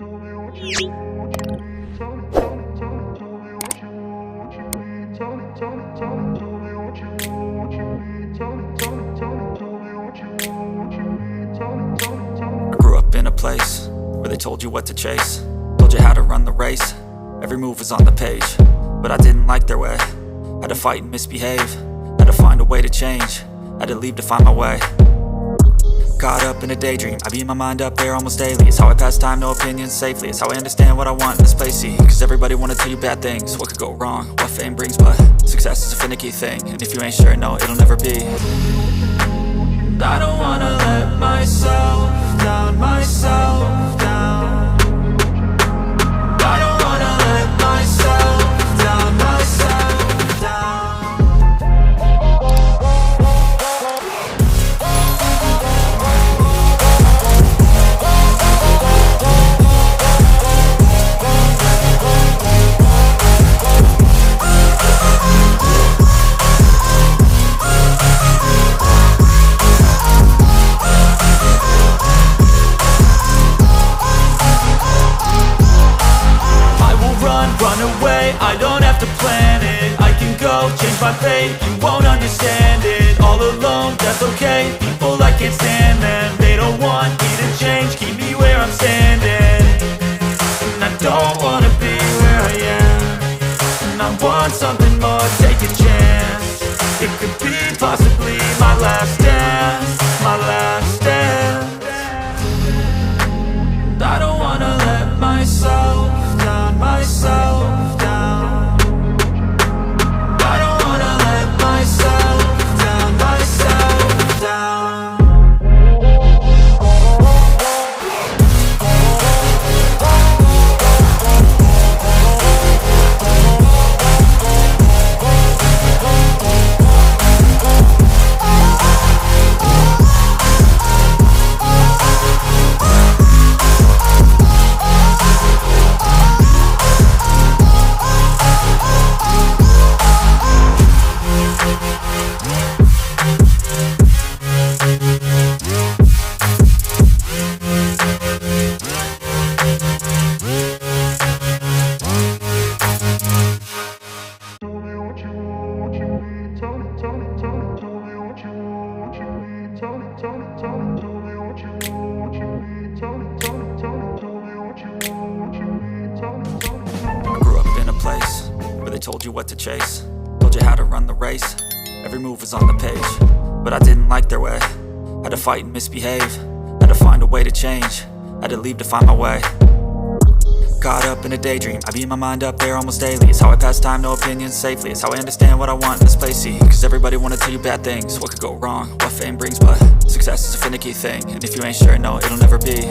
grew up in a place where they told you what to chase, told you how to run the race. Every move was on the page, but I didn't like their way. Had to fight and misbehave, had to find a way to change, had to leave to find my way. Caught up in a daydream, I beat my mind up there almost daily. It's how I pass time, no opinions safely. It's how I understand what I want in this place, see. Cause everybody wanna tell you bad things, what could go wrong, what fame brings. But success is a finicky thing, and if you ain't sure, no, it'll never be. I don't wanna let myself down, myself down. I don't wanna let myself down, myself down. Run away, I don't have to plan it. I can go, change my fate, you won't understand it. All alone, that's okay, people I can't stand them. They don't want me to change, keep me where I'm standing. And I don't wanna be where I am, and I want something more, take a chance. It could be possibly my last dance, my last dance. And I don't wanna let myself down, myself down. I don't wanna let myself down, myself down. Told you what to chase, told you how to run the race. Every move was on the page, but I didn't like their way. Had to fight and misbehave, had to find a way to change, had to leave to find my way. Caught up in a daydream, I beat my mind up there almost daily. It's how I pass time, no opinions safely. It's how I understand what I want in this place, see. Cause everybody wanna tell you bad things, what could go wrong, what fame brings. But success is a finicky thing, and if you ain't sure, no, it'll never be.